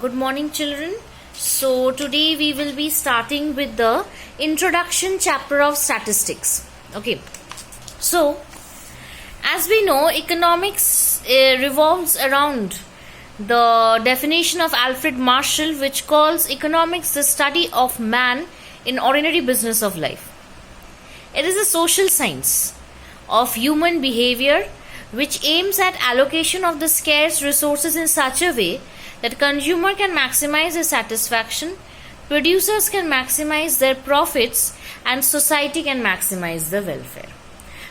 Good morning, children. So, today we will be starting with the introduction chapter of statistics. Okay. So, as we know, economics revolves around the definition of Alfred Marshall, which calls economics the study of man in ordinary business of life. It is a social science of human behavior which aims at allocation of the scarce resources in such a way that consumer can maximize their satisfaction, producers can maximize their profits, and society can maximize the welfare.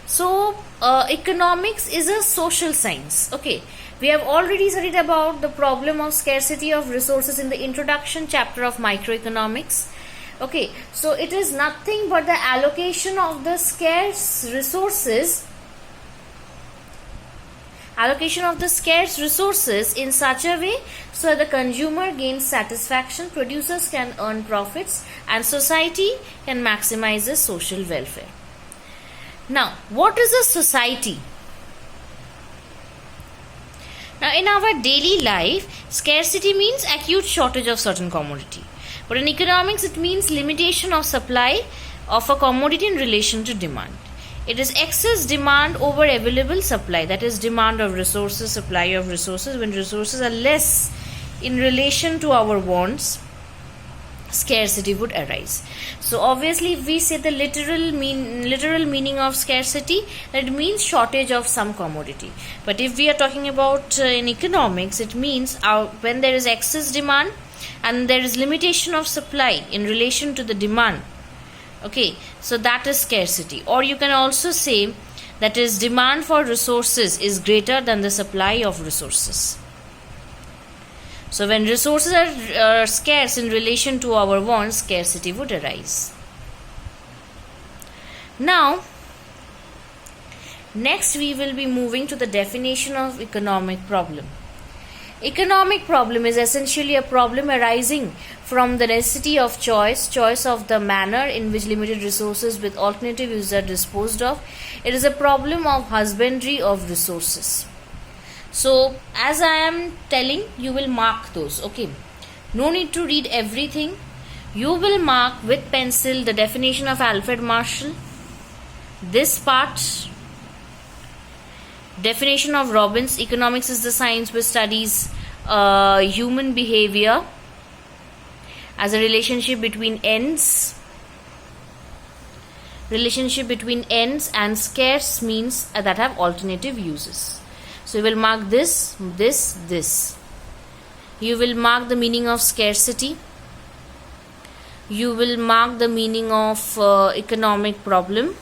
So, economics is a social science. Okay, we have already studied about the problem of scarcity of resources in the introduction chapter of microeconomics. Okay, so it is nothing but the allocation of the scarce resources in such a way so that the consumer gains satisfaction, producers can earn profits, and society can maximize the social welfare. Now, what is a society? Now, in our daily life, scarcity means acute shortage of certain commodity. But in economics, it means limitation of supply of a commodity in relation to demand. It is excess demand over available supply, that is demand of resources, supply of resources. When resources are less in relation to our wants, scarcity would arise. So obviously, if we say the literal meaning of scarcity, that means shortage of some commodity. But if we are talking about in economics, it means when there is excess demand and there is limitation of supply in relation to the demand. Okay, so that is scarcity. Or you can also say that is demand for resources is greater than the supply of resources. So when resources are scarce in relation to our wants, scarcity would arise. Now, next we will be moving to the definition of economic problem. Economic problem is essentially a problem arising from the necessity of choice of the manner in which limited resources with alternative uses are disposed of. It is a problem of husbandry of resources. So, as I am telling, you will mark those. Okay, no need to read everything. You will mark with pencil the definition of Alfred Marshall, this part. Definition of Robbins: economics is the science which studies human behavior as a relationship between ends and scarce means that have alternative uses. So you will mark this. You will mark the meaning of scarcity. You will mark the meaning of economic problem.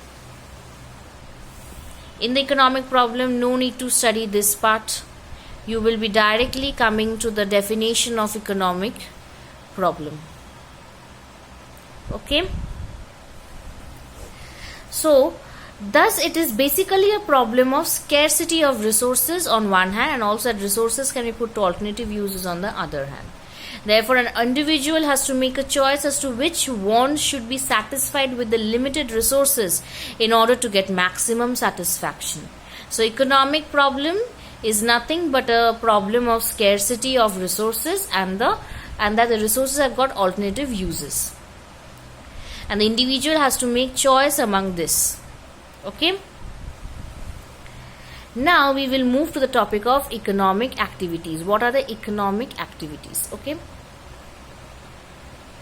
In the economic problem, no need to study this part. You will be directly coming to the definition of economic problem. Okay. So, thus it is basically a problem of scarcity of resources on one hand, and also that resources can be put to alternative uses on the other hand. Therefore, an individual has to make a choice as to which wants should be satisfied with the limited resources in order to get maximum satisfaction. So, economic problem is nothing but a problem of scarcity of resources and that the resources have got alternative uses. And the individual has to make choice among this. Okay. Now we will move to the topic of economic activities. What are the economic activities? Okay.